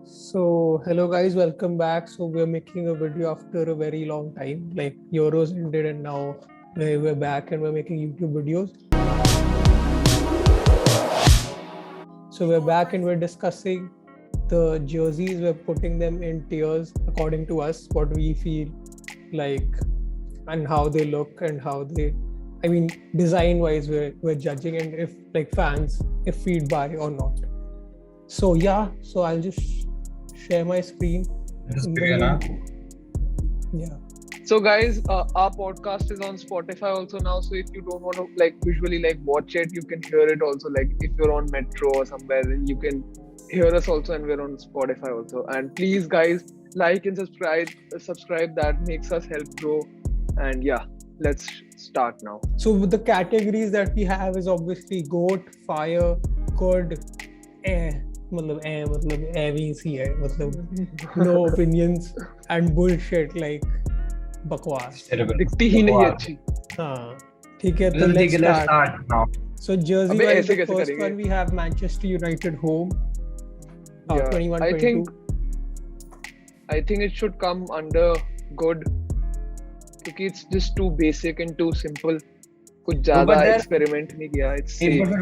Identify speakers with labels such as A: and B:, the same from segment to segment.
A: So, hello guys, welcome back. So, we're making a video after a very long time. Like, Euros ended, and now we're back and we're making YouTube videos. So, we're back and we're discussing the jerseys. We're putting them in tiers according to us, what we feel like, and how they look, and how they, design wise, we're judging, and if like fans, if we'd buy or not. So, yeah, so I'll just share my screen. Yeah.
B: So guys, our podcast is on Spotify also now. So if you don't want to visually watch it, you can hear it also. Like if you're on metro or somewhere, you can hear us also, and we're on Spotify also. And please, guys, like and subscribe. Subscribe, that makes us help grow. And yeah, let's start now.
A: So the categories that we have is obviously GOAT, Fire, Good, no opinions and bullshit like बकवास
B: दिखती ही नहीं अच्छी.
A: हाँ ठीक है तो let's start now. So jersey wise, the first one we have Manchester United home. 21-22.
B: I think it should come under good क्योंकि it's just too basic and too simple. कुछ ज्यादा एक्सपेरिमेंट नहीं किया.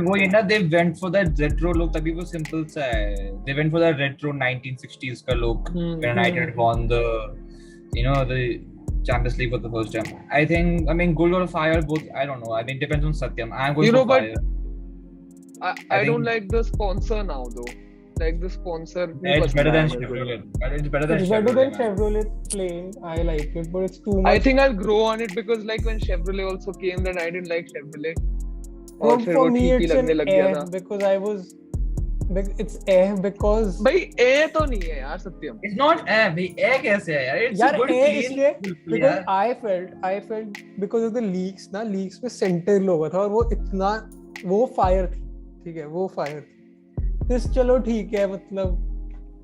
C: वो ये ना they went for that retro look, तभी वो simple सा है. They went for that retro 1960s का look when United won the Champions League for the first time. I mean Goal or Fire, both. I don't know. I mean depends on Satyam. I'm going for Fire.
B: I don't like the sponsor now though. Like the sponsor.
C: It's better than Chevrolet. It's better than
A: Chevrolet plain. I like it, but it's too much.
B: I think I'll grow on it because like when Chevrolet also came, then I didn't like Chevrolet.
A: Well, for me it's an air because it's air because
B: भाई air तो नहीं है यार सत्यम.
C: It's not air. भाई air कैसे है यार? It's
A: यार
C: good
A: air
C: clean.
A: इसलिए because I felt because of the leaks ना, leaks में center लोगा था और वो इतना वो fire थी. ठीक है वो fire थी. this चलो ठीक है मतलब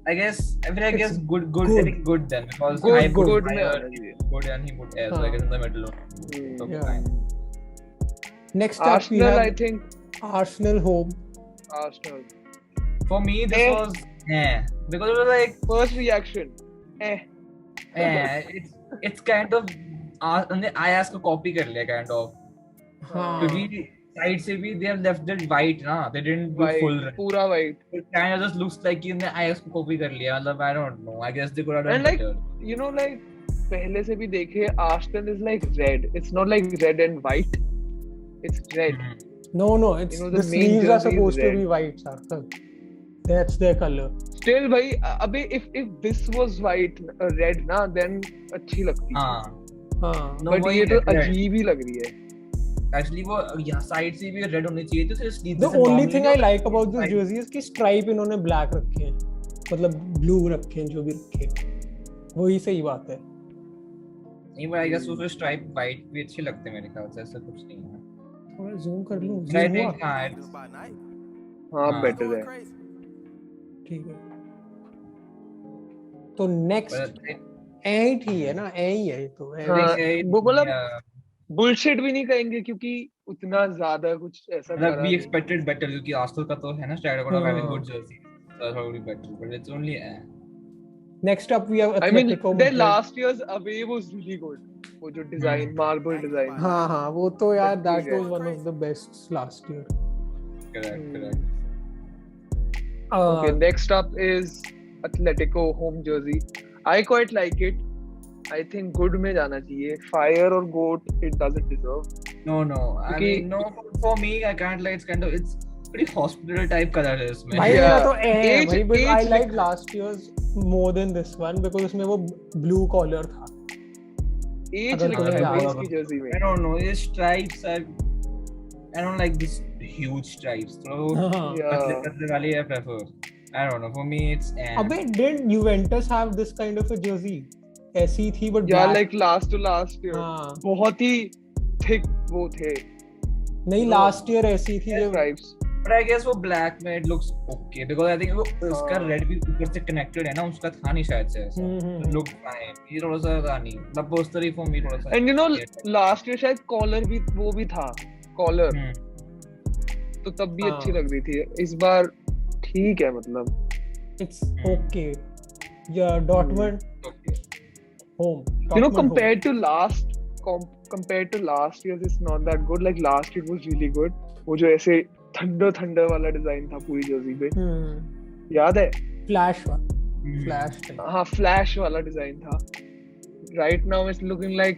C: I guess good. I think good then because
B: good,
C: I put
B: good
C: and he put air, so I guess in the middle. Okay, fine.
A: Next up
B: Arsenal,
A: we have
B: I think
A: Arsenal home.
B: Arsenal.
C: For me this was because it was like
B: first reaction
C: it's kind of I ask a copy कर लिया kind of क्योंकि side से भी they have left it white ना, they didn't do full red.
B: पूरा white.
C: It kind of just looks like कि उन्होंने IS को copy कर लिया. मतलब I don't know. I guess they could have done
B: and
C: better.
B: You know like पहले से भी देखे Arsenal is like red. It's not like red and white. It's red.
A: No, it's the sleeves are supposed to be white, Sarthak. That's their color.
B: Still भाई अबे if this was white red ना then अच्छी लगती.
A: हाँ.
B: But ये तो अजीब ही लग रही है.
C: Actually वो यहाँ side से भी red होनी चाहिए थी, सिर्फ sleeves.
A: The only thing I like about this jersey is कि stripe इन्होंने black रखे हैं, मतलब blue रखे हैं जो भी रखे हैं, वही सही बात है.
C: नहीं but I guess उसमें stripe white भी अच्छे लगते हैं मेरे ख्याल से, ऐसा कुछ नहीं है.
A: थोड़ा zoom कर लूँ.
C: I think
B: हाँ better है.
A: ठीक है. तो next ही है ना, ही है तो.
B: वो मतलब bullshit भी नहीं कहेंगे क्योंकि उतना ज्यादा कुछ ऐसा
C: मतलब we expected better क्योंकि Arsenal का तो है ना स्टाइल का having good jersey, so I thought it would be better, but it's only
A: Next up we have Atletico.
B: Their last year's away was really good. वो जो design marble design.
A: हाँ वो तो यार that was one of the best last year.
C: Correct.
B: Okay, next up is Atletico home jersey. I quite like it. I think good में जाना चाहिए. Fire or GOAT, it doesn't deserve.
C: No. I mean, no. For me, I can't like. It's pretty hospital type color है इसमें.
A: भाई तो भाई but I like last year's more than this one because उसमें वो blue collar था.
B: Age लगता है इसकी jersey में.
C: I don't know. These stripes are. I don't like these huge stripes. So पतले वाले I prefer. I don't know. For me, it's.
A: अबे did Juventus have this kind of a jersey? ऐसी थी but
B: like last year बहुत ही thick वो थे.
A: नहीं last year ऐसी थी जो
B: stripes.
C: But I guess वो black में it looks okay because I think वो उसका red भी ऊपर से connected है ना, उसका था नहीं शायद से ऐसा. Look fine. ये थोड़ा सा था नहीं. मतलब personally for me थोड़ा सा.
B: And you know last year शायद collar भी वो भी था collar. तो तब भी अच्छी लग रही थी. इस बार ठीक है मतलब.
A: It's okay. Yeah, Dortmund
C: Okay.
A: home.
B: You know,
A: Dortmund
B: compared to last year's, it's not that good. Like last year was really good. वो जो ऐसे थंडर वाला डिजाइन था पूरी जर्सी पे, याद है?
A: Flash one.
C: Hmm.
A: Flash type.
B: हाँ, फ्लैश वाला डिजाइन था. Right now it's looking like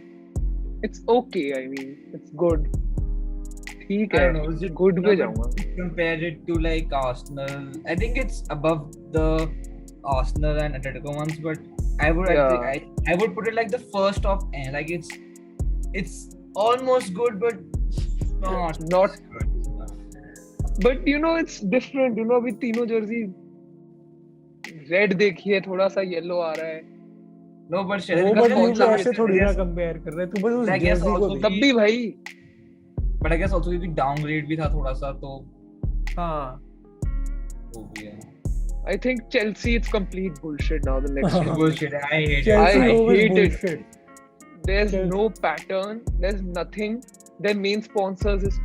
B: it's okay. I mean, it's good. ठीक
C: I
B: है,
C: don't know. Is it
B: good पे
C: no,
B: जाऊँगा.
C: but compare it to like Arsenal. I think it's above the Arsenal and Atletico ones, but I would
B: Yeah.
C: I would put it like the first of end. Like it's almost good, but not good.
B: But you know, it's different. You know, अभी तीनों Jersey red देखिए, थोड़ा सा yellow आ रहा है.
C: No, but
A: वो
C: because
A: but
C: कौन
A: you
C: सा
A: ऐसे
C: I
A: थोड़ी ना
C: guess-
A: कंपेयर कर रहे. तू बस उस
C: I guess
A: jersey को
C: also
A: देख.
B: तब भी भाई.
C: But I guess also क्योंकि downgrade भी था थोड़ा सा तो
A: हाँ.
C: वो भी है.
B: I think Chelsea, it's complete bullshit now. The next year.
C: Bullshit. I hate it.
A: Chelsea
B: I
A: always
B: hate it.
A: bullshit.
B: There's
A: Chelsea.
B: no pattern. There's nothing. Their main sponsors is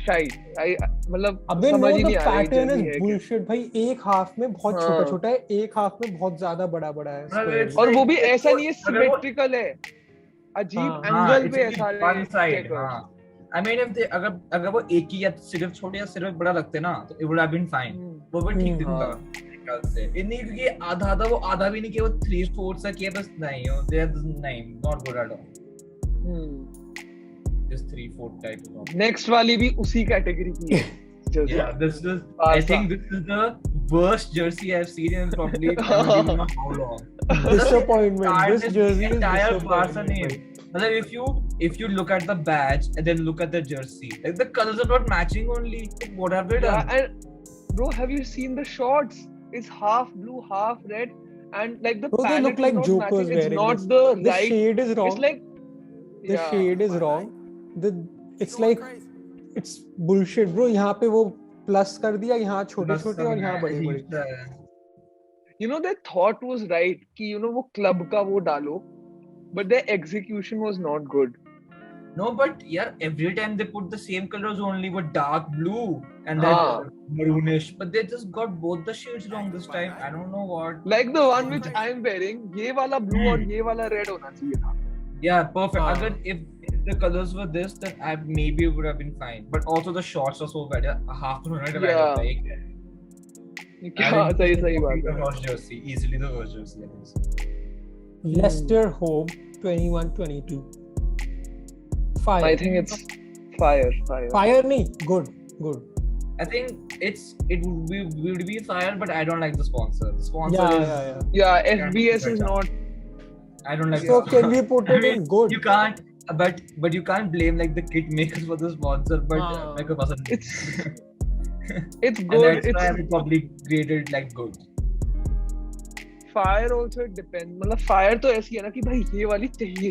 B: shite. मतलब
A: अबे
B: समझ
A: no,
B: he
A: the
B: नहीं आ रहा है
A: pattern
B: Chelsea
A: is
B: है क्या.
A: bullshit भाई. एक हाफ में बहुत
B: हाँ.
A: छोटा छोटा है, एक हाफ में बहुत ज्यादा बड़ा बड़ा है.
C: मतलब
A: square
C: it's
A: में.
B: और वो भी
C: like-
B: ऐसा नहीं है,
C: अगर वो-
B: सिमेट्रिकल है. अजीब
A: हाँ.
B: एंगल
C: it's
B: पे है
C: only
B: सारे
C: one side.
B: checkers.
C: हाँ. I mean, if they अगर वो एक ही या सिर्फ छोटे या सिर्फ बड़ा रखते ना तो it would have been fine.
B: हम्म.
C: वो भी ठीक दिन
B: हाँ.
C: था मेरे ख्याल से. इतनी क्योंकि आधा वो आधा भी नहीं किया, वो 3/4 सा किया बस. नहीं वो they are नहीं not good at all.
B: Hmm.
C: Just 3/4 type of.
B: Next वाली भी उसी कैटेगरी की है. Jersey.
C: Yeah, this is. I
B: Barca.
C: think this is the worst jersey I've seen in probably I don't even know how long.
A: Disappointment. This
C: Entire-
A: jersey is
C: entire Barca
A: disappointment.
C: name. मतलब if you look at the badge and then look at the jersey, like the colors are not matching only. Like, what have they done?
B: Yeah, and bro, have you seen the shots? It's half blue, half red, and like the
A: Bro, they
B: palette
A: look
B: is
A: like
B: not
A: jokers
B: matching. It's
A: wearing
B: not
A: this.
B: the
A: The
B: right.
A: shade is wrong.
B: It's like
A: The
B: yeah.
A: shade is wrong. It's like it's bullshit, bro. यहाँ पे वो plus कर दिया, यहाँ छोटे छोटे और यहाँ बड़े बड़े.
B: You know, their thought was right कि you know वो club का वो डालो, but their execution was not good.
C: No, but yeah, every time they put the same colors only with dark blue and
B: हाँ.
C: then maroonish, but they just got both the shades wrong this time. I don't know what.
B: Like the one which I'm wearing, ये वाला blue और ये वाला red होना चाहिए था.
C: Yeah, perfect.
A: हाँ.
C: Agar if the colors were this, then I maybe would have been fine. But also the shorts are so bad. Half to right
B: Yeah. क्या सही बात
C: The
B: है.
C: worst jersey, easily the worst jersey. I think.
A: Leicester home 21-22. Fire.
B: I think it's fire.
A: Fire नहीं, good.
C: I think it would be fire, but I don't like the sponsor. The sponsor
A: Yeah,
C: is
A: yeah.
B: Yeah, FBS is not.
C: I don't like.
A: So
C: the
A: can we put
C: I
A: it
C: mean,
A: in good?
C: You can't, but you can't blame like the kit makers for the sponsor. But make a person.
B: It's
C: And
B: good.
C: that's why I would probably graded like good.
B: Fire also it depends. मतलब fire तो ऐसी है ना कि भाई ये वाली चाहिए.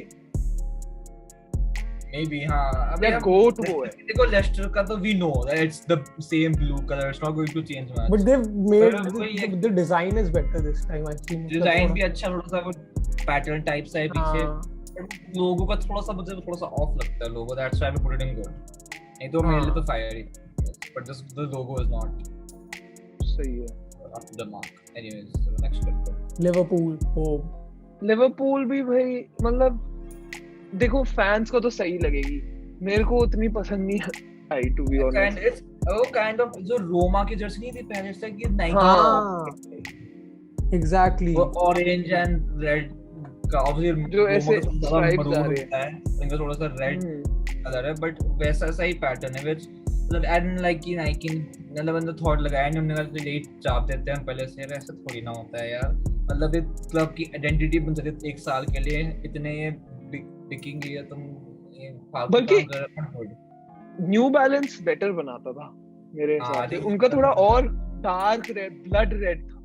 C: Maybe, हाँ.
B: या goat वो है.
C: देखो Leicester का तो we know that it's the same blue color. It's not going to change much.
A: But they've made
C: But वही है.
A: the design is better this time. I think.
C: Design भी अच्छा थोड़ा सा वो पैटर्न टाइप सा है पीछे.
A: हाँ.
C: लोगो का थोड़ा सा मुझे थोड़ा सा ऑफ लगता है लोगो. That's why I put it in good. नहीं तो मेरे लिए तो fire he. But the logo is not
B: सही है.
C: up to the mark. Anyways, so next one.
A: Liverpool home.
B: Liverpool भी भाई मतलब देखो फैंस को तो सही लगेगी. मेरे को उतनी पसंद नहीं आई to be honest.
C: kind of जो रोमा की जर्सी नहीं थी पहले से कि Nike
A: हाँ. Exactly.
C: वो ऑरेंज एंड रेड का ऑब्वियसली
B: जो ऐसे stripes आ
C: मरून
B: रहे
C: होता है. इनका थोड़ा सा रेड कलर है बट वैसा सा ही पैटर्न है which मतलब आई डोंट लाइक कि नाइकी मतलब मैंने थॉट लगाया नहीं. उन्होंने कहा लेट चाप देते हैं पहले से. ऐसा थोड़ी ना होता है यार. मतलब एक क्लब की आइडेंटिटी बन जाती है एक साल के लिए. इतने ये बिकिंग है तुम ये फालतू
B: बल्कि
C: काम कर रहे हो.
B: न्यू बैलेंस बेटर बनाता था मेरे
C: हाँ,
B: हिसाब से.
C: देखो,
B: उनका थोड़ा और डार्क रेड ब्लड रेड था.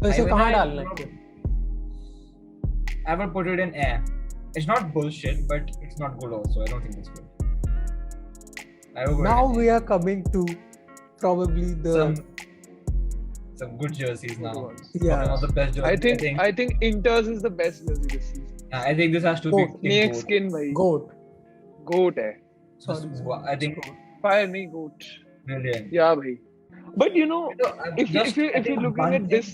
A: तो इसे
C: I mean,
A: कहाँ
C: I-
A: डालना है?
C: I would put it in air. It's not bullshit, but it's not good also. I don't think it's good. I would put
A: Now
C: it in
A: we are coming to probably the
C: some good jerseys now.
B: Good ones.
A: Yeah.
C: One of the best jerseys.
B: I think Inter's is the best jersey this season.
C: I think this has to
A: Goat.
C: be
B: Snake
C: goat.
B: skin भाई.
A: goat.
B: Goat है.
A: Sorry.
C: I think
B: Fire नहीं goat.
C: brilliant.
B: Yeah भाई. But you know,
C: So,
B: if you're looking at this,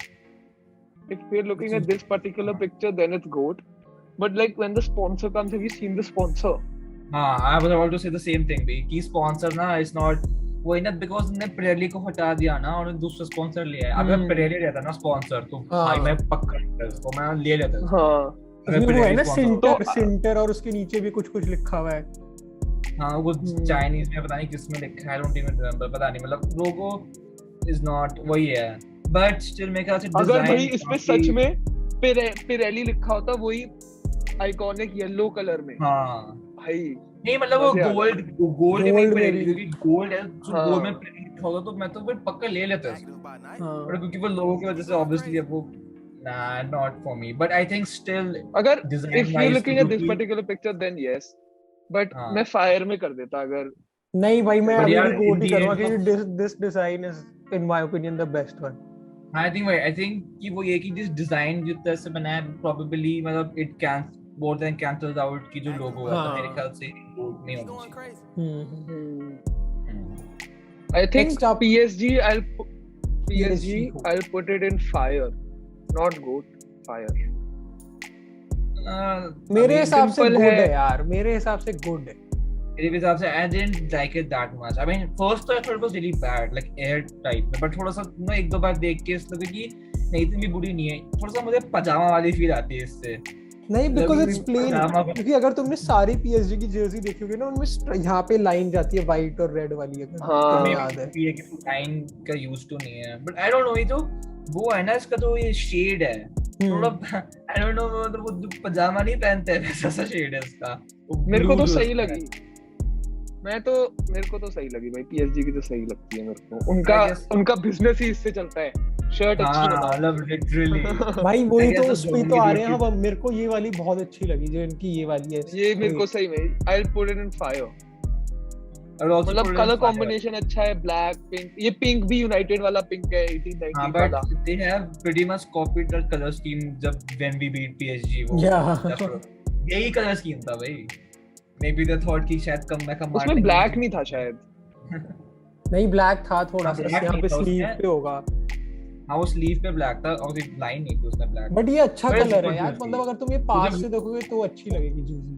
B: if we're looking at this particular picture, then it's GOAT. But like when the sponsor comes, have you seen the sponsor?
C: I was about to say the same thing, bhai. कि sponsor ना is not वही ना, because ने Pirelli को हटा दिया ना और दूसरा sponsor लिया है. अगर Pirelli रहता ना sponsor तो भाई मैं पक्का लेता इसको, मैं ले लेता.
B: हाँ.
A: वो है ना Sinter और उसके नीचे भी कुछ लिखा हुआ है.
C: हाँ वो चाइनीज में पता नहीं किस में लिखा है, I don't even remember, पता नहीं, मतलब लोगो is not वही है, but still मेरे ख्याल से
B: अगर भाई इसमें सच में Pirelli लिखा होता वही आइकॉनिक येलो कलर में. हाँ भाई
C: नहीं मतलब वो गोल्ड में भी, क्योंकि गोल्ड है तो गोल्ड में प्रिंट होगा तो मैं तो फिर पक्का ले लेता हूँ, पर क्योंकि वो लोगों की वजह से ऑब्वियसली वो not for me, but I think still
B: अगर if you're looking at this particular picture then yes, but मैं फायर में कर देता अगर
A: नहीं भाई मैं अभी भी गोट ही करूंगा क्योंकि this design is in my opinion the best one.
C: I think कि वो ये कि जिस डिजाइन जिस तरह से बनाया probably मतलब it can more than cancels out की जो लोगो है, तो मेरे ख्याल से गोट नहीं होना चाहिए.
B: I think PSG I'll put it in fire, not GOAT, fire.
A: मेरे हिसाब से गुड है यार, मेरे हिसाब से गुड है.
C: मेरे हिसाब से I didn't like it that much. I mean first तो I thought it was really bad, like air type में, but थोड़ा सा ना एक दो बार देख के इस लगा कि नहीं इतनी भी बुरी नहीं है, थोड़ा सा मुझे पजामा वाली फील आती है इससे. नहीं
A: बिकॉज़ इट्स प्लेन, क्योंकि अगर तुमने सारी पीएसजी की जर्सी देखी होगी ना उनमें यहाँ पे लाइन जाती है वाइट और रेड वाली, अगर तुम्हें याद है.
C: ये कि लाइन का यूज तो नहीं है, बट आई डोंट नो, ये तो वो है ना इसका तो ये शेड है थोड़ा, आई डोंट नो मतलब वो पजामा नहीं पहनते हैं वैसा सा शेड है इसका.
B: मेरे को तो सही लगी, मेरे को तो सही लगी भाई, पीएसजी की तो सही लगती है मेरे को. उनका बिजनेस ही इससे चलता है, शर्ट अच्छी
C: मतलब लिटरली
A: भाई वही तो उस पे तो आ रहे हैं हम. मेरे को ये वाली बहुत अच्छी लगी जो इनकी ये वाली है,
B: ये मेरे को सही में I will put it in fire. मतलब कलर कॉम्बिनेशन अच्छा है, ब्लैक पिंक, ये पिंक भी यूनाइटेड वाला पिंक है 1890 वाला.
C: They have pretty much copied that colour scheme जब व्हेन वी बीट पीएसजी, वो यही कलर स्कीम था भाई. मे बी द थॉट कि शायद कम बैक मार,
B: उसमें ब्लैक नहीं था शायद.
A: नहीं ब्लैक था थोड़ा सा, यहाँ पे स्लीव पे होगा.
C: हाँ वो स्लीव पे ब्लैक था और लाइन नहीं थी उसमें ब्लैक,
A: बट ये अच्छा कलर है यार. मतलब अगर तुम ये पास से देखोगे तो अच्छी लगेगी जर्सी,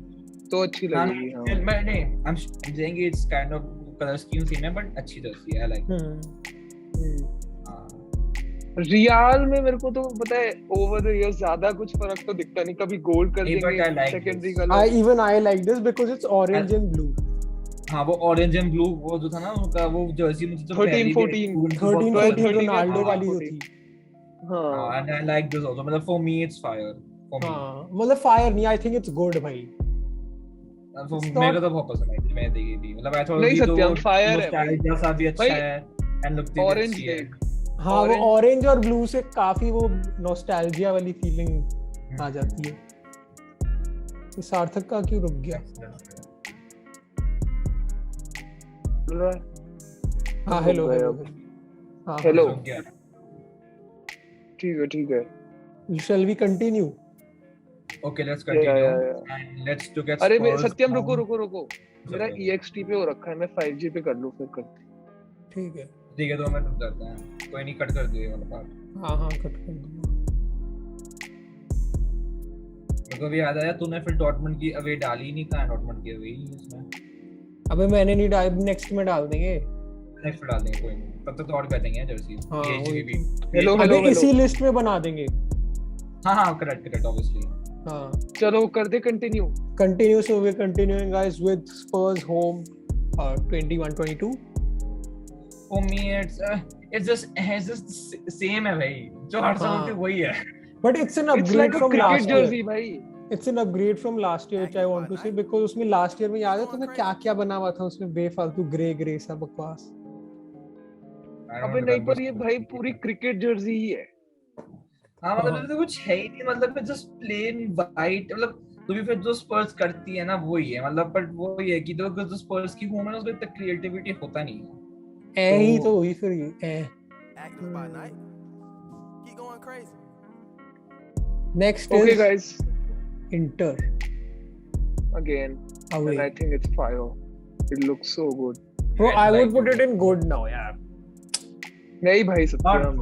B: तो अच्छी लगेगी. हां
C: मैं नहीं I am saying it's kind of colour scheme same है बट अच्छी जर्सी है. आई लाइक
B: रियल में मेरे को तो पता है ओवर द इयर्स ज्यादा कुछ फर्क तो दिखता नहीं. कभी गोल्ड कर देंगे secondary colour.
A: I like this because it's orange and blue.
C: हाँ वो ऑरेंज एंड ब्लू वो जो था ना उनका वो जर्सी मुझे तो
A: 13-14 रोनाल्डो वाली जो थी.
B: हाँ
C: and I like this also, मतलब for me it's fire for me.
A: हाँ मतलब फायर नहीं, I think it's good भाई.
C: मेरे को तो बहुत पसंद आई, मैं देखी थी. मतलब I thought
B: नहीं सत्यम फायर है भाई,
C: जैसा भी अच्छा है and look the
B: ऑरेंज देख.
A: हाँ वो ऑरेंज और ब्लू से काफी वो नॉस्टैल्जिया वाली फीलिंग आ जाती है. ये सार्थक का क्यों रुक गया? हाँ हेलो
B: हेलो ठीक है.
A: Shall we continue?
C: Okay, let's continue. And let's to get.
B: अरे सत्यम रुको, मेरा EXT पे हो रखा है, मैं 5G पे कर लूँ फिर करते.
A: ठीक है
C: 2 मिनट करते हैं, कोई नहीं कट कर दिए वाला पार्ट.
A: हाँ कट कर दूंगा.
C: मेरे को भी याद आया तूने फिर डॉर्टमंड की अवे डाली नहीं, कहाँ डॉर्टमंड की अवे इसमें.
A: अबे मैंने नहीं डाल, नेक्स्ट में डाल देंगे,
C: नेक्स्ट में डाल देंगे, कोई नहीं, तब तक तो और बैठेंगे जर्सी.
B: हेलो
A: इसी लिस्ट में बना देंगे.
C: हाँ करेक्ट ऑब्वियसली.
A: हाँ
B: चलो कर they continue.
A: So we're continuing guys with Spurs home 21-22.
C: For me it's just same है भाई, जो हर साल पे वही है.
A: But it's an upgrade from last year.
B: Jersey, भाई.
A: It's an upgrade from last year, which I want to say, because उसमें last year में याद है तुम्हें क्या बना हुआ था उसमें, बेफालतू ग्रे सा बकवास.
B: अबे नहीं, पर ये भाई पूरी क्रिकेट जर्सी ही है.
C: हाँ मतलब तो कुछ है ही नहीं, मतलब जस्ट प्लेन वाइट. मतलब तो भी फिर जो स्पर्स करती है ना वो ही है, मतलब बट वो ये है कि जो स्पर्स की होम है ना उसमें इतना क्रिएटिविटी होता नहीं है.
A: ही तो हुई फिर ये. Next
B: okay,
A: is
B: guys.
A: Inter.
B: Again,
A: away.
B: And I think it's fire. It looks so good.
A: Bro, I would put it in good now, यार.
B: नहीं भाई सत्यम.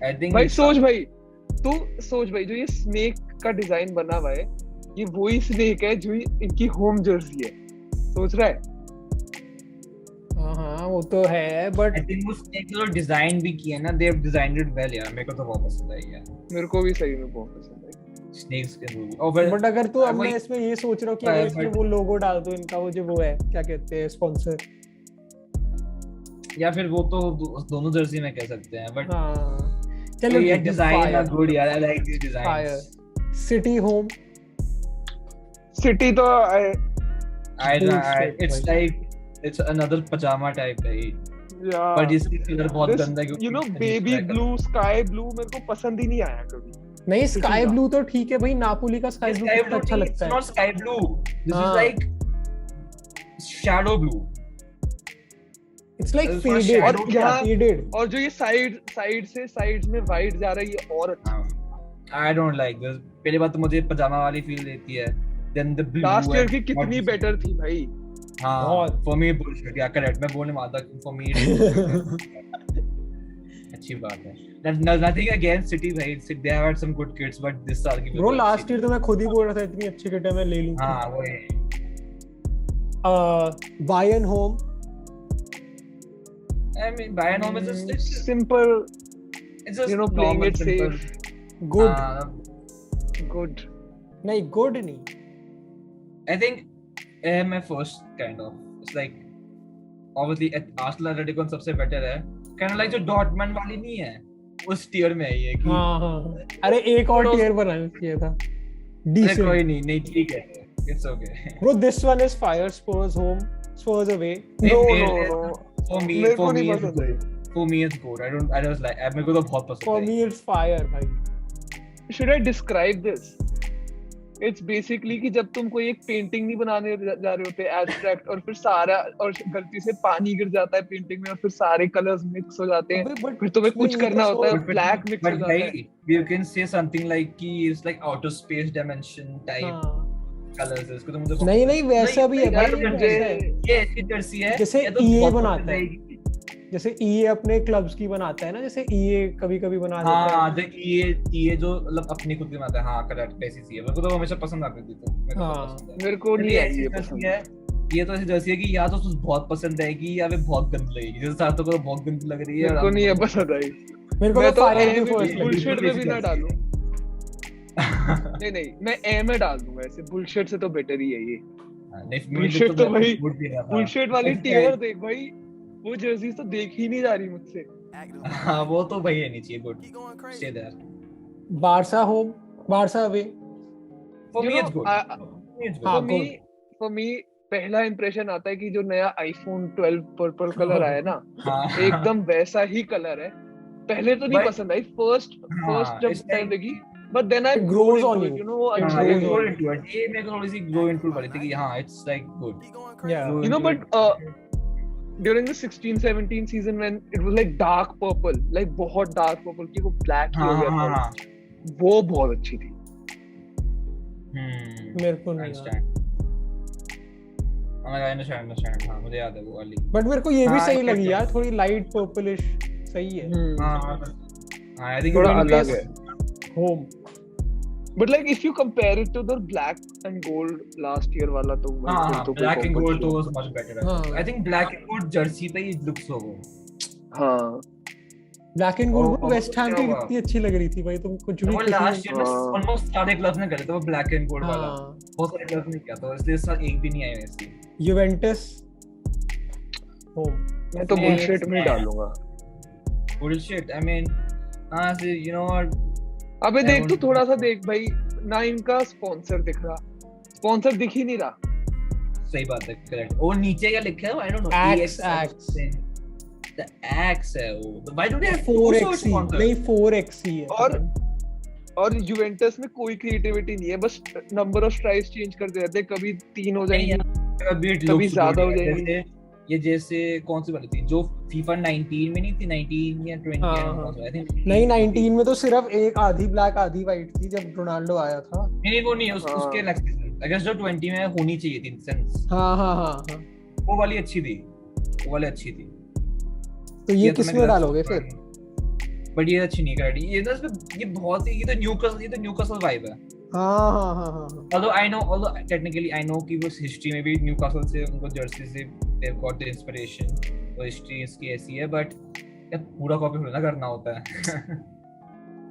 C: I think
B: भाई सोच भाई तो सोच भाई, जो ये स्नेक का डिजाइन बना हुआ है, ये वही स्नेक है जो इनकी होम जर्सी है। सोच रहा है?
A: हाँ वो तो है, बट
C: आई थिंक वो स्नेक जो डिजाइन भी किया है ना, they have designed it well यार, मेरे को तो बहुत पसंद आई यार
B: मेरे को भी सही में बहुत पसंद है
C: स्नेक्स के मूवी। और फिर
A: बट अगर तू अब
C: वही-
A: मैं इसमें ये सोच रहा हूँ कि अगर इसमें वो लोगो डाल दो इनका, वो जो वो है क्या कहते हैं स्पॉन्सर,
C: या फिर वो तो दोनों जर्सी में कह सकते हैं, बट
A: हाँ चलो
C: ये डिजाइन आर गुड यार, I like this
A: fire.
C: Design.
A: City home,
B: city तो
C: इट्स लाइक इट्स अनदर पजामा टाइप है ये, बट इसकी कलर बहुत गंदा है,
B: you know baby blue, sky blue मेरे को पसंद ही नहीं आया कभी।
A: नहीं स्काई ब्लू तो ठीक है भाई, नापोली का स्काई ब्लू कितना अच्छा लगता है।
C: It's not sky blue. This is
A: हाँ.
C: like shadow blue.
A: It's like
C: It's not
A: faded,
C: shadow,
B: yeah.
A: faded.
B: और जो ये साइड्स में वाइट जा रहा है, ये और
C: I don't like this. पहली बात तो मुझे पजामा वाली फील देती है. Then the blue.
B: Last year की
C: and
B: कितनी
C: not-
B: बेटर थी भाई।
C: हाँ.
A: बहुत।
C: For me bullshit. Yeah, correct. मैं बोलने वाला था for me. it is अच्छी बात है. Nothing against City भाई. They have had some good kids, but this साल की.
A: Bro last year तो मैं खुद ही बोल रहा था इतनी अच्छी किट है मैं ले लूं।
C: हाँ वो है.
A: Bayern home,
C: I mean, Bayern home is just
B: simple,
C: it's just
B: you know, playing
C: normal,
B: it
C: simple.
B: safe,
A: good,
B: good.
A: नहीं good नहीं।
C: I think my first kind of. It's like obviously Arsenal Atletico सबसे better है. Kind of like जो Dortmund वाली नहीं है, उस tier में है ये कि.
A: हाँ अरे एक और tier बनाना चाहिए था। Decent.
C: कोई नहीं ठीक है. It's okay.
A: Bro this one is fire, Spurs home, Spurs away.
B: No.
C: For me,
B: मेरे को
C: for me
B: नहीं
C: it's
B: पसंद है।
C: good. For me it's good. I was like मेरे को तो बहुत पसंद
A: For
C: है.
A: me it's fire भाई।
B: Should I describe this? It's basically कि जब तुम कोई एक पेंटिंग नहीं बनाने जा रहे होते एब्स्ट्रैक्ट, और फिर सारा और गलती से पानी गिर जाता है पेंटिंग में और फिर सारे कलर्स मिक्स हो जाते हैं,
A: अबे, but
B: फिर तुम्हें कुछ
A: ये
B: करना
A: तो
B: होता है,
C: But-
B: ब्लैक मिक्स हो
C: But
B: जाता है।
C: भाई, you can say something like कि it's like outer space dimension type
A: हाँ।
C: colors है. इसको तो मुझे
A: नहीं वैसा भी है भाई,
B: यार,
A: वैसा है।
C: ये ऐसी जर्सी है
A: जैसे
C: या तो
A: EA
C: बहुत
A: बनाता
C: पसंद
A: है।
C: आएगी.
A: जैसे EA अपने क्लब्स की बनाता है ना, जैसे EA कभी बना देता है।
C: हाँ, ये जो मतलब अपनी खुद की बनाता है. हाँ करेक्ट, ऐसी सी है. मेरे को तो हमेशा पसंद आती थी, तो मेरे को
A: हाँ।
C: तो पसंद है.
B: मेरे को नहीं
C: ये
B: आई
C: ऐसी
B: ये
C: जर्सी
B: पसंद।
C: है. ये तो ऐसी जर्सी है कि या तो तुझे बहुत पसंद आएगी या फिर बहुत गंदी लगेगी. जैसे साथ को तो बहुत गंदी लग रही है.
B: मेरे को नहीं है पसंद आई।
A: मेरे को
B: मैं
A: तो
B: तो
A: फायर
B: ए
A: की
B: में
A: फर्स्ट लगी।
B: बुलशिट में भी ना
C: जर्सी।
B: डालूं। नहीं मैं ए में डाल दूंगा, ऐसे बुलशिट से तो बेटर ही है ये। Bullshit तो भाई, बुलशिट वाली टीयर देख भाई, वो जर्सी तो देख ही नहीं जा रही मुझसे।
C: हाँ वो तो भाई है नहीं चाहिए. Good stay there.
A: Barca home, Barca away.
C: For
B: You
C: me
B: know,
C: it's good.
A: हाँ,
B: for me पहला इंप्रेशन आता है कि जो नया आईफोन 12 पर्पल कलर आया ना, एकदम वैसा ही कलर है। पहले तो नहीं
C: But-
B: पसंद आई, फर्स्ट जब
C: it's
B: टाइम
C: like-
B: देखी, but then I
A: It grows on
B: into
A: you.
B: it, you know, वो
A: It
B: अच्छा
A: grows
B: लगा।
A: on
C: into it. ये मेरे को थोड़ी सी grow into वाली थी कि हाँ it's like good.
A: Yeah.
C: Grow
B: You know,
C: into
B: but
C: it.
B: during the 16-17 season when it was like dark purple, like बहुत dark purple कि वो black ही हो गया था,
C: हाँ.
B: वो बहुत अच्छी थी।
A: मेरे को नहीं याद।
C: Understand. I understand. हाँ मुझे याद है वो वाली.
A: बट मेरे को ये भी
C: हाँ,
A: सही
C: I get
A: लगी
C: it.
A: यार, थोड़ी लाइट पर्पलिश सही है।
C: हाँ I think
B: थोड़ा
C: it
B: अलग
C: was-
B: है।
A: Home
B: But like if you compare it to the black and gold last year वाला, तो
C: हाँ
B: तो कोई
C: black and gold
B: competition
C: तो was much better.
A: हाँ।
C: I think black and gold jersey पे ही looks so good.
B: हाँ
A: ब्लैक एंड
C: और-
A: गोल्ड
C: और
A: वेस्ट हैम
C: क्या
A: की
C: हुआ?
A: कितनी अच्छी लग रही थी भाई, तुम कुछ भी
C: वो
A: किसी
C: last year में
B: हाँ।
C: almost सारे क्लब्स ने करे थे वो black and gold वाला.
A: हाँ
C: बहुत सारे क्लब्स ने किया था, इसलिए इस साल एक भी नहीं आया वैसे.
A: Juventus home.
B: मैं तो
C: Next
B: बुलशिट में
C: man.
B: डालूंगा।
C: Bullshit. I mean, honestly, you know what?
B: अबे देख तो
C: Evan-
B: थोड़ा सा देख भाई, ना इनका स्पॉन्सर दिख रहा, स्पॉन्सर दिख ही नहीं रहा।
C: सही बात है, करेक्ट. और नीचे क्या लिखा है? I don't know.
A: Axe,
C: AX. The Axe है वो. So why do they have
A: 4XE
C: sponsor?
A: नहीं 4XE है।
B: और यूवेंटस में कोई क्रिएटिविटी नहीं है, बस नंबर ऑफ स्ट्राइक्स चेंज करते रहते हैं, कभी 3 हो
C: नहीं
B: जाएंगी,
C: कभी
B: कभी ज्यादा हो जाएगी।
C: जैसे कौन सी वाली थी जो FIFA 19 में नहीं थी, 19 या 20
A: हाँ,
C: या
A: हाँ।
C: I think
A: नहीं 19 में तो सिर्फ एक आधी ब्लैक आधी वाइट थी जब रोनाल्डो आया था।
C: नहीं वो नहीं
B: हाँ।
C: उसके नेक्स्ट सीजन आई गेस जो 20 में होनी चाहिए थी सेंस
A: हाँ
C: वो वाली अच्छी थी. वो वाली अच्छी थी.
A: तो ये किस में डालोगे फिर?
C: but ये अच्छी नहीं कराई ये ना इसमें ये बहुत ही ये तो न्यूकासल वाइब है
A: हाँ
C: although technically I know कि वो हिस्ट्री में भी न्यूकासल से उनको जर्सी से they've got the inspiration तो हिस्ट्री इसकी ऐसी है but यार पूरा कॉपी थोड़ा ना करना होता है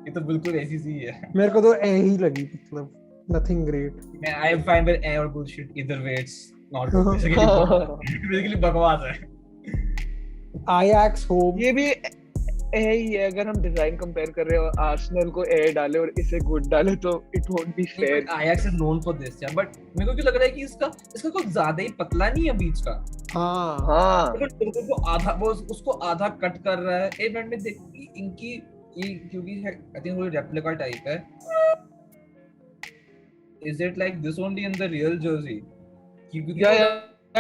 C: ये तो बिल्कुल ऐसी सी है
A: मेरे को तो ए ही लगी मतलब nothing great
C: I am fine with A or bullshit either way it's not good basically बकवास है
A: Ajax home
B: ये भी ए ही है अगर हम डिजाइन कंपेयर कर रहे हो आर्सेनल को ए डाले और इसे गुड डाले तो it won't be fair
C: Ajax is known for this यार but मेरे को क्यों लग रहा है कि इसका कुछ ज्यादा ही पतला नहीं है बीच का
A: हाँ
C: वो आधा वो उसको आधा कट कर रहा है एक मिनट में देख इनकी ये क्योंकि आई थिंक वो रेप्लिका टाइप है is it like this only in the real Jersey क्योंकि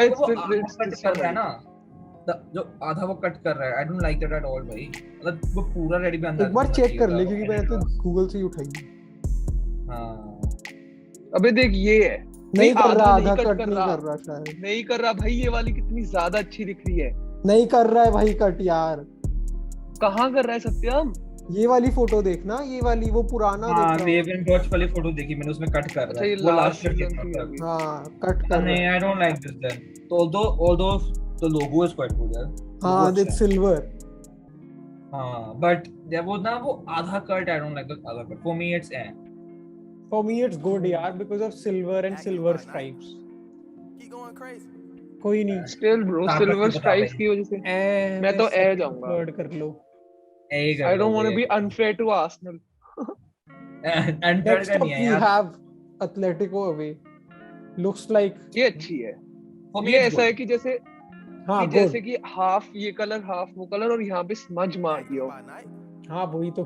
C: it's कर रहा है ना जो आधा वो कट कर रहा है आई don't like that at all भाई मतलब वो पूरा रेडी पे अंदर
A: एक बार चेक कर ले क्योंकि मैंने तो गूगल से ही उठाई
C: हां
B: अबे देख ये है
A: नहीं कर रहा आधा
B: कट
A: कट नहीं कर रहा शायद
B: नहीं कर रहा भाई ये वाली कितनी ज्यादा अच्छी दिख रही है
A: नहीं कर रहा है भाई कट यार
B: कहां कर रहा है सत्यम
A: ये वाली फोटो देखना ये वाली वो पुराना देख रहा हूं
C: रेवन वॉच वाली फोटो देखी मैंने उसमें कट कर रहा है वो लास्ट सीजन की
A: हां कट कर
C: नहीं I don't like this then तो although the logo is quite good यार
A: हां it's silver
C: हां but जब वो ना वो आधा cut I don't like the आधा cut for me it's
A: good यार because of silver and silver stripes कोई नहीं
B: still bro silver stripes की वजह से मैं तो ए जाऊंगा
A: वर्ड कर लो
B: I don't want to be unfair to Arsenal
A: next up we have Atletico away looks like
B: ये अच्छी है ये ऐसा है कि जैसे
A: हाँ
B: जैसे कि हाफ ये कलर हाफ वो कलर और यहाँ पे स्मज मार दिया हो
A: हाँ वही तो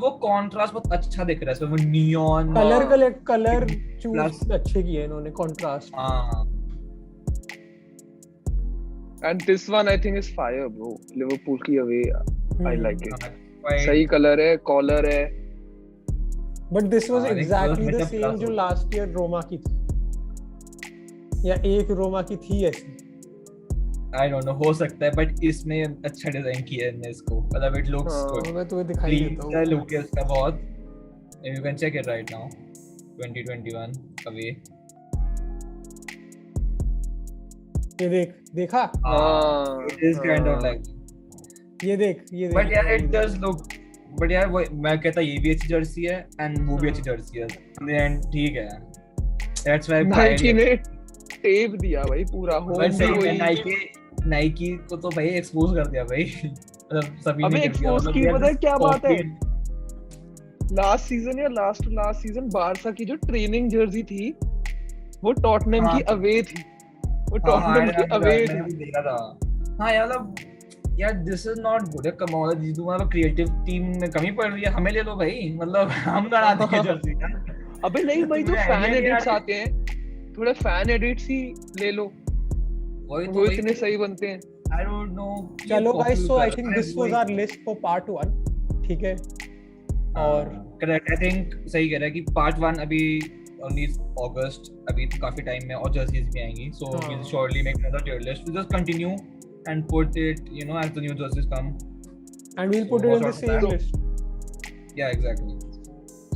C: वो कंट्रास्ट बहुत अच्छा दिख रहा है इसमें वो नियॉन
A: कलर चूज अच्छे किए इन्होंने कंट्रास्ट
C: हां
B: and this one I think is fire bro Liverpool की away I like it सही कलर है कॉलर है
A: but this was exactly the same जो last year रोमा की थी या एक रोमा की थी ऐसी
C: I don't know हो सकता है but इसमें अच्छा डिजाइन किया है इसको मतलब it looks good
A: मैं तुम्हें दिखाई देता हूँ
C: लुक है इसका बहुत you can check it right now 2021 away
A: ये देखा
C: it is kind of like
A: ये देख
C: but yeah it does look but यार वो मैं कहता ये भी अच्छी जर्सी है and वो भी अच्छी जर्सी है and ठीक है that's why
B: Nike ने टेप दिया भाई पूरा होम भी वही
C: नाइकी को तो भाई एक्सपोज कर दिया भाई मतलब सभी ने
B: एक्सपोज की पता है क्या बात है लास्ट सीजन या लास्ट सीजन बारसा की जो ट्रेनिंग जर्सी थी वो टॉटनहम की अवे थी वो टॉटनहम की अवे थी
C: देखा था हां यार दिस इज नॉट गुड कमाल जी तुम्हारा क्रिएटिव टीम में कमी पड़ रही है हमें ले लो भाई मतलब हम लड़ा देंगे जर्सी
B: अबे नहीं भाई जो फैन एडिट्स आते हैं थोड़े फैन एडिट्स ही ले लो वो इतने सही बनते हैं
C: I don't know
A: चलो guys so I think this was our list for part 1 ठीक है और
C: correct I think सही कह रहा है कि part 1 अभी only August अभी काफी टाइम में और jerseys भी आएंगी so we'll surely make another tier list we'll just continue and put it you know as the new jerseys come
A: and we'll put it in the same list
C: yeah exactly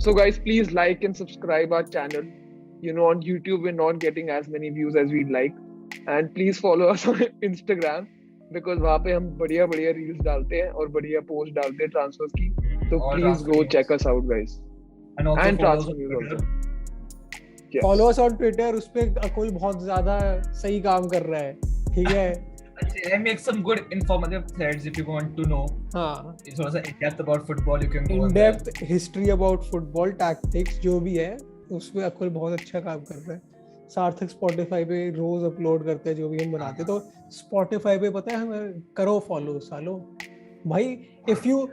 B: so guys please like and subscribe our channel you know on YouTube we're not getting as many views as we'd like and please follow us on Instagram because वहाँ पे हम बढ़िया reels डालते हैं और बढ़िया post डालते हैं ट्रांसफर्स की तो please go check us out guys and transfer news also
A: follow us on Twitter उस पे अकुल बहुत ज्यादा सही काम कर रहा है ठीक है
C: I make some good informative threads if you want to know
A: हाँ
C: थोड़ा सा in depth about football you can go
A: in depth history about football tactics जो भी है उसमें अकुल बहुत अच्छा काम कर रहा है सार्थक Spotify पे रोज अपलोड करते हैं जो भी हम बनाते हैं तो Spotify पे पता है हमें करो फॉलो सालो भाई if you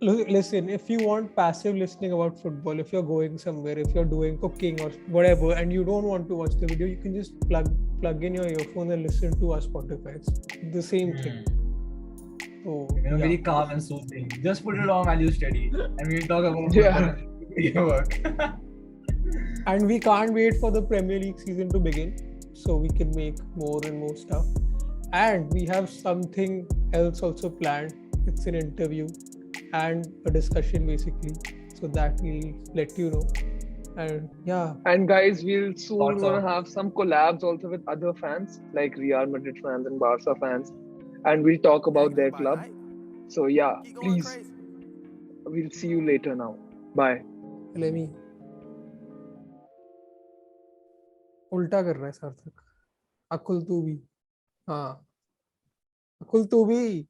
A: listen if you want passive listening about football if you're going somewhere if you're doing cooking or whatever and you don't want to watch the video you can just plug in your earphone and listen to our Spotify it's the same thing so
C: very calm and soothing just put it on while you study and we'll talk about your work
A: and we can't wait for the Premier League season to begin so we can make more and more stuff and we have something else also planned it's an interview and a discussion basically, so that we'll let you know. And yeah,
B: And guys, we'll soon
C: Lots
B: gonna
C: of-
B: have some collabs also with other fans like Real Madrid fans and Barca fans, and we'll talk about their club. So yeah, please, we'll see you later now. Bye.
A: let me उल्टा कर रहा है सार्थक. अकुल तू भी. हाँ, अकुल तू भी.